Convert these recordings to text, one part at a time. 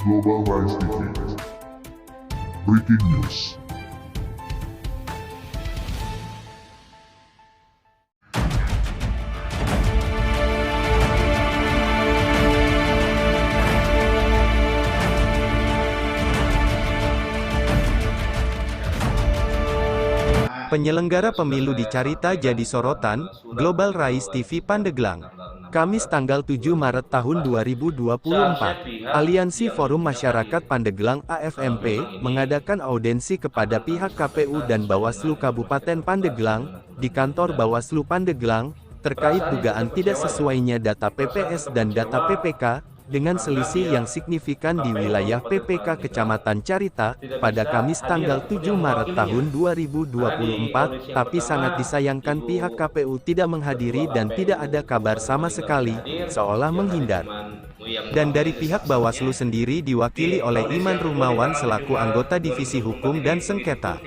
Global Rise TV. Breaking News. Penyelenggara pemilu di Carita jadi sorotan, Global Rise TV Pandeglang. Kamis tanggal 7 Maret tahun 2024, Aliansi Forum Masyarakat Pandeglang AFMP, mengadakan audensi kepada pihak KPU dan Bawaslu Kabupaten Pandeglang, di kantor Bawaslu Pandeglang, terkait dugaan tidak sesuainya data PPS dan data PPK, dengan selisih yang signifikan di wilayah PPK Kecamatan Carita, pada Kamis tanggal 7 Maret tahun 2024, tapi sangat disayangkan pihak KPU tidak menghadiri dan tidak ada kabar sama sekali, seolah menghindar. Dan dari pihak Bawaslu sendiri diwakili oleh Iman Ruhmawan selaku anggota Divisi Hukum dan Sengketa.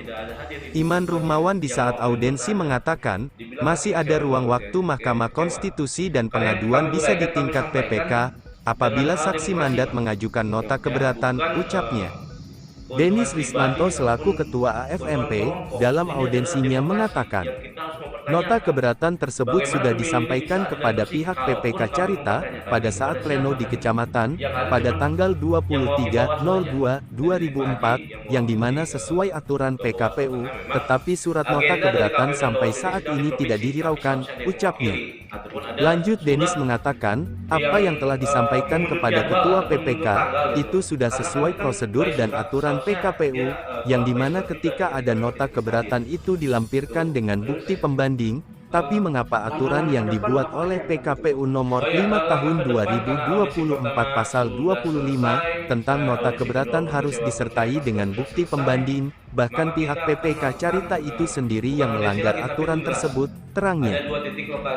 Iman Ruhmawan di saat audensi mengatakan, masih ada ruang waktu Mahkamah Konstitusi dan pengaduan bisa di tingkat PPK, apabila saksi mandat mengajukan nota keberatan, ucapnya. Denis Rismanto selaku Ketua AFMP, dalam audensinya mengatakan, nota keberatan tersebut sudah disampaikan kepada pihak PPK Carita, pada saat pleno di Kecamatan, pada tanggal 23/02/2004, yang dimana sesuai aturan PKPU, tetapi surat nota keberatan sampai saat ini tidak dihiraukan, ucapnya. Lanjut Denis mengatakan, apa yang telah disampaikan kepada Ketua PPK, itu sudah sesuai prosedur dan aturan PKPU, yang dimana ketika ada nota keberatan itu dilampirkan dengan bukti pembanding, tapi mengapa aturan yang dibuat oleh PKPU nomor 5 tahun 2024 pasal 25, tentang nota keberatan harus disertai dengan bukti pembanding, bahkan pihak PPK Carita itu sendiri yang melanggar aturan tersebut, terangnya.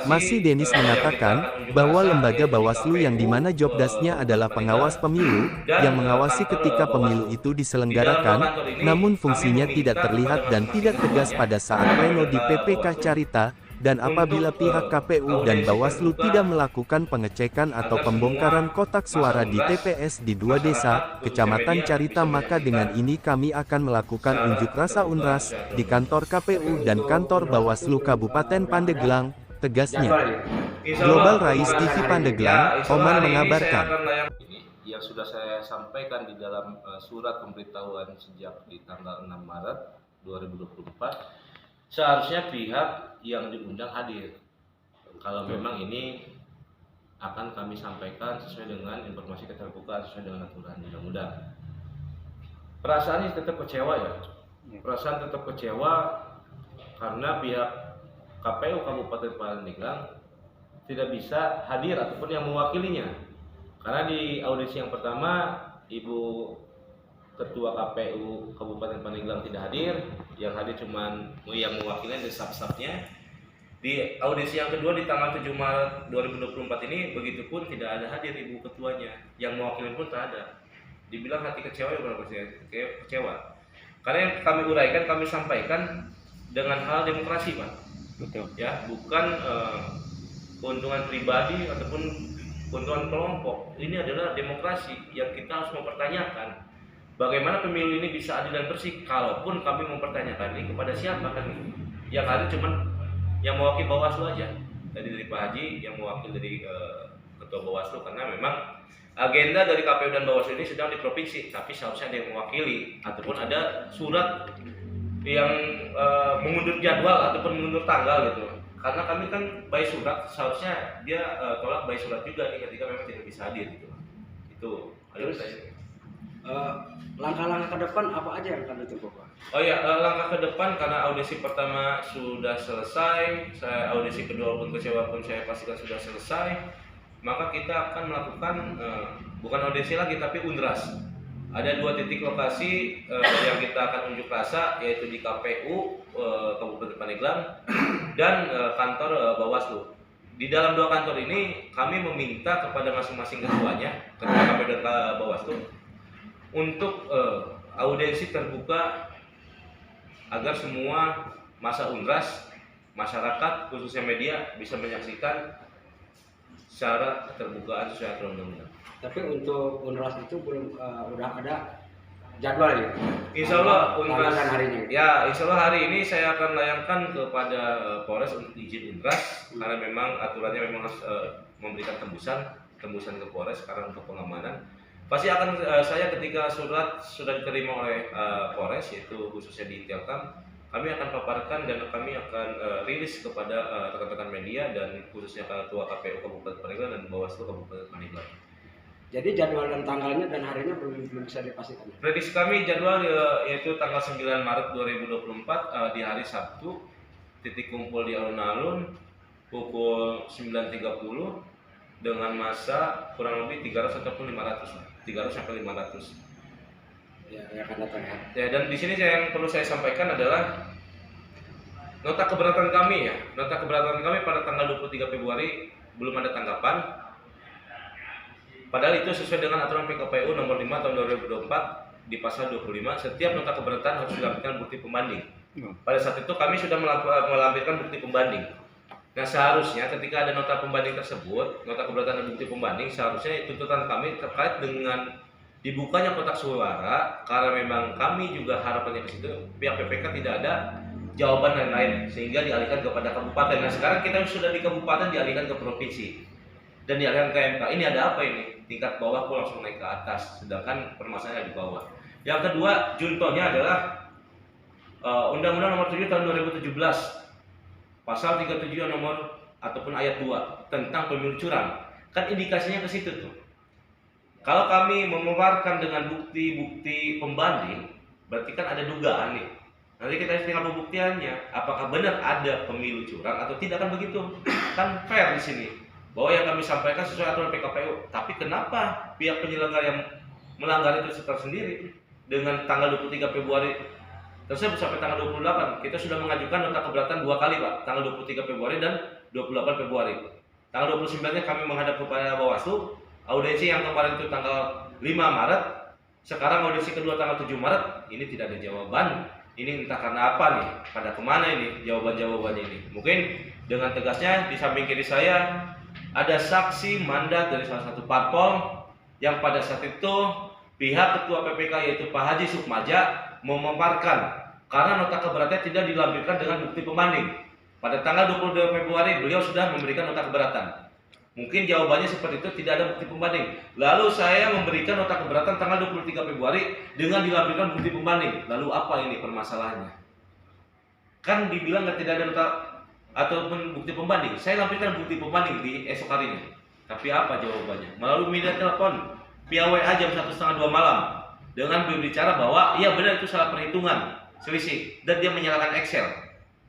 Masih Denis mengatakan, bahwa lembaga Bawaslu yang dimana jobdasnya adalah pengawas pemilu, yang mengawasi ketika pemilu itu diselenggarakan, namun fungsinya tidak terlihat dan tidak tegas pada saat pleno di PPK Carita, dan apabila pihak KPU dan Bawaslu tidak melakukan pengecekan atau pembongkaran kotak suara di TPS di 2 desa, Kecamatan Carita, maka dengan ini kami akan melakukan unjuk rasa UNRAS, di kantor KPU dan kantor Bawaslu Kabupaten Pandeglang, tegasnya. Global Rise TV Pandeglang, Oman mengabarkan. Yang sudah saya sampaikan di dalam surat pemberitahuan sejak di tanggal 6 Maret 2024, seharusnya pihak yang diundang hadir. Kalau memang ini akan kami sampaikan sesuai dengan informasi keterbukaan, sesuai dengan aturan undang-undang. Perasaannya tetap kecewa ya. Perasaan tetap kecewa karena pihak KPU Kabupaten Pandeglang tidak bisa hadir ataupun yang mewakilinya. Karena di audisi yang pertama, Ibu Ketua KPU Kabupaten Pandeglang tidak hadir, yang hadir cuman yang mewakili dari staff-staffnya. Di audisi yang kedua di tanggal 7 Maret 2024 ini, begitupun tidak ada hadir Ibu Ketuanya, yang mewakili pun tak ada. Dibilang hati kecewa ya berapa kecewa. Karena yang kami uraikan, kami sampaikan dengan hal demokrasi, Pak. Betul. Ya, bukan keuntungan pribadi ataupun keuntungan kelompok. Ini adalah demokrasi yang kita harus mempertanyakan. Bagaimana pemilu ini bisa adil dan bersih? Kalaupun kami mempertanyakan ini kepada siapa kan? Yang ada cuman yang mewakili Bawaslu aja. Dari Pak Haji yang mewakili dari Ketua Bawaslu, karena memang agenda dari KPU dan Bawaslu ini sedang di provinsi, tapi seharusnya ada yang mewakili ataupun ada surat yang mengundur jadwal ataupun mengundur tanggal gitu. Karena kami kan by surat, seharusnya dia tolak by surat juga nih ketika memang tidak bisa hadir gitu. Itu harus saya. Langkah-langkah ke depan apa aja yang akan ditempuh, Pak? Oh ya, langkah ke depan karena audisi pertama sudah selesai, audisi kedua pun kecewa pun saya pastikan sudah selesai, maka kita akan melakukan bukan audisi lagi tapi UNRAS. Ada 2 titik lokasi yang kita akan unjuk rasa, yaitu di KPU Kabupaten Pandeglang dan kantor Bawaslu. Di dalam 2 kantor ini kami meminta kepada masing-masing ketuanya, ketua KPU dan Bawaslu, untuk audensi terbuka agar semua masa UNRAS, masyarakat khususnya media bisa menyaksikan secara keterbukaan sesuai aturan undang-undang. Tapi untuk Unras itu belum udah ada jadwal ya? Insya Allah tanggal Unras dan harinya. ya, insya Allah hari ini saya akan layangkan kepada Polres untuk izin Unras karena memang aturannya memang harus memberikan tembusan ke Polres karena untuk pengamanan. Pasti akan saya ketika surat sudah diterima oleh Polres yaitu khususnya di Telkom, kami akan paparkan dan kami akan rilis kepada rekan-rekan media dan khususnya Ketua KPU Kabupaten Pandeglang dan Bawaslu Kabupaten Pandeglang. Jadi jadwal dan tanggalnya dan harinya belum bisa dipastikan. Prediksi kami jadwal yaitu tanggal 9 Maret 2024 di hari Sabtu, titik kumpul di alun-alun pukul 9.30 dengan massa kurang lebih 300 ataupun 500, 300 sampai 500. Ya, akan datang ya. Ya, dan di sini yang perlu saya sampaikan adalah nota keberatan kami ya. Nota keberatan kami pada tanggal 23 Februari belum ada tanggapan. Padahal itu sesuai dengan aturan PKPU nomor 5 tahun 2024 di pasal 25, setiap nota keberatan harus dilampirkan bukti pembanding. Pada saat itu kami sudah melampirkan bukti pembanding. Nah, seharusnya ketika ada nota pembanding tersebut, nota keberatan dan bukti pembanding, seharusnya tuntutan kami terkait dengan dibukanya kotak suara, karena memang kami juga harapannya ke situ pihak PPK tidak ada jawaban lain-lain sehingga dialihkan kepada kabupaten. Nah, sekarang kita sudah di kabupaten dialihkan ke provinsi dan dialihkan ke MK. Ini ada apa ini? Tingkat bawah kok langsung naik ke atas, sedangkan permasalahannya di bawah. Yang kedua, contohnya adalah Undang-Undang Nomor 7 Tahun 2017, Pasal 37 nomor ataupun ayat 2 tentang pemilu curang. Kan indikasinya ke situ tuh. Kalau kami mengeluarkan dengan bukti-bukti pembanding, berarti kan ada dugaan nih. Nanti kita tinggal pembuktiannya, apakah benar ada pemilu curang atau tidak, kan begitu? Kan fair di sini. Bahwa yang kami sampaikan sesuai aturan PKPU. Tapi kenapa pihak penyelenggara yang melanggar itu tersendiri dengan tanggal 23 Februari tersebut sampai tanggal 28? Kita sudah mengajukan nota keberatan 2 kali, Pak. Tanggal 23 Februari dan 28 Februari. Tanggal 29-nya kami menghadap kepada Bawaslu. Audiensi yang kemarin itu tanggal 5 Maret. Sekarang audiensi kedua tanggal 7 Maret. Ini tidak ada jawaban. Ini entah karena apa nih. Pada kemana ini jawaban-jawabannya ini. Mungkin dengan tegasnya di samping kiri saya ada saksi mandat dari salah satu parpol yang pada saat itu pihak ketua PPK yaitu Pak Haji Sukmaja memaparkan karena nota keberatan tidak dilampirkan dengan bukti pembanding. Pada tanggal 22 Februari beliau sudah memberikan nota keberatan. Mungkin jawabannya seperti itu, tidak ada bukti pembanding. Lalu saya memberikan nota keberatan tanggal 23 Februari dengan dilampirkan bukti pembanding. Lalu apa ini permasalahannya? Kan dibilang tidak ada nota ataupun bukti pembanding. Saya lampirkan bukti pembanding di esok harinya. Tapi apa jawabannya? Melalui media telepon via WA jam 1:30 malam dengan berbicara bahwa iya benar itu salah perhitungan selisih dan dia menyalakan Excel.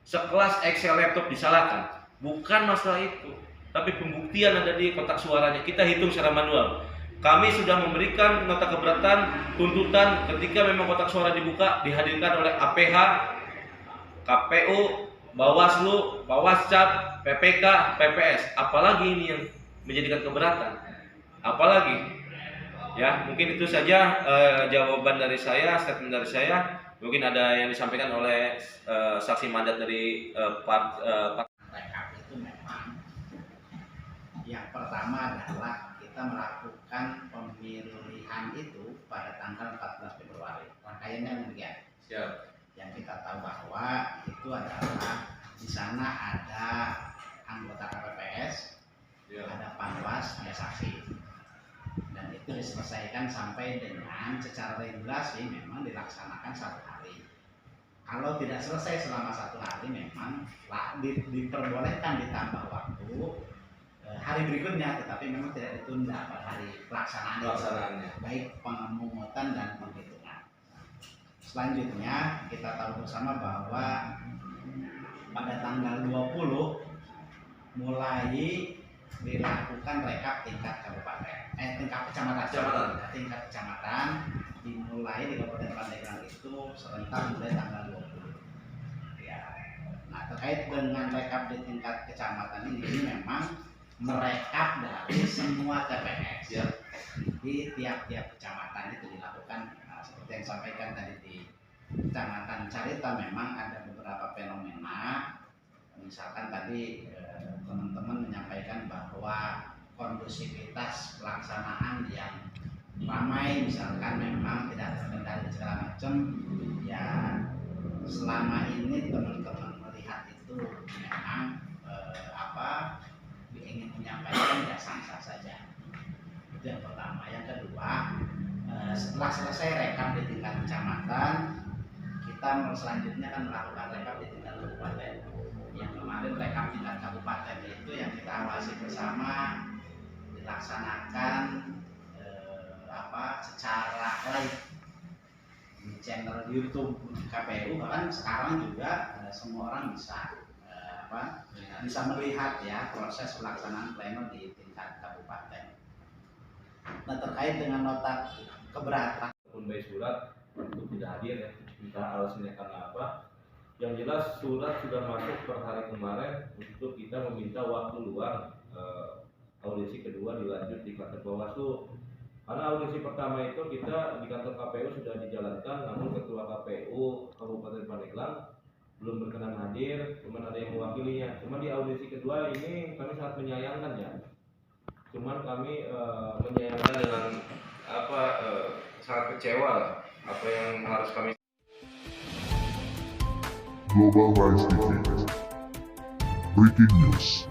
Sekelas Excel laptop disalahkan. Bukan masalah itu, tapi pembuktian ada di kotak suaranya. Kita hitung secara manual. Kami sudah memberikan nota keberatan, tuntutan ketika memang kotak suara dibuka dihadirkan oleh APH, KPU, Bawaslu, Bawascap, PPK, PPS. Apalagi ini yang menjadikan keberatan? Apalagi? Ya, mungkin itu saja jawaban dari saya, statement dari saya. Mungkin ada yang disampaikan oleh saksi mandat dari rekap itu memang yang pertama adalah kita melakukan pemilihan itu pada tanggal 14 Februari. Rangkaiannya demikian. Siap. Yang kita tahu bahwa itu adalah di sana ada anggota KPPS, ada panwas, ada saksi, dan itu diselesaikan sampai dengan secara regulasi memang dilaksanakan 1 hari. Kalau tidak selesai selama 1 hari memang diperbolehkan ditambah waktu hari berikutnya, tetapi memang tidak ditunda pada hari pelaksanaannya, baik pemungutan dan penghitungan. Selanjutnya kita tahu bersama bahwa pada tanggal 20 mulai dilakukan rekap tingkat kabupaten, tingkat kecamatan dimulai di Kabupaten Pandeglang itu serentak mulai tanggal 20. Ya. Nah, terkait dengan rekap di tingkat kecamatan ini memang merekap dari semua TPS ya. Di tiap-tiap kecamatan itu dilakukan. Seperti yang disampaikan tadi di Kecamatan Carita memang ada beberapa fenomena. Misalkan tadi teman-teman menyampaikan bahwa kondusivitas pelaksanaan yang ramai, misalkan memang tidak terkendali segala macam, ya selama ini teman-teman melihat itu memang ingin menyampaikan ya sah-sah saja. Itu yang pertama. Yang kedua, setelah selesai rekap di tingkat kecamatan, kita selanjutnya akan melakukan rekap di tingkat kabupaten. Yang kemarin rekap tingkat kabupaten itu yang kita awasi bersama dilaksanakan secara live di channel YouTube KPU, bahkan sekarang juga semua orang bisa melihat ya proses pelaksanaan pleno di tingkat kabupaten. Nah, terkait dengan nota keberatan pun baik surat untuk tidak hadir ya, entah alasannya karena apa. Yang jelas surat sudah masuk per hari kemarin untuk kita meminta waktu luang audisi kedua dilanjut di kantor Bawaslu. Karena audisi pertama itu kita di kantor KPU sudah dijalankan, namun Ketua KPU Kabupaten Pandeglang belum berkenan hadir, cuma ada yang mewakilinya. Cuma di audisi kedua ini kami sangat menyayangkan ya. Cuman kami menyayangkan dengan sangat kecewa lah apa yang harus kami. Global Rise TV. Breaking News.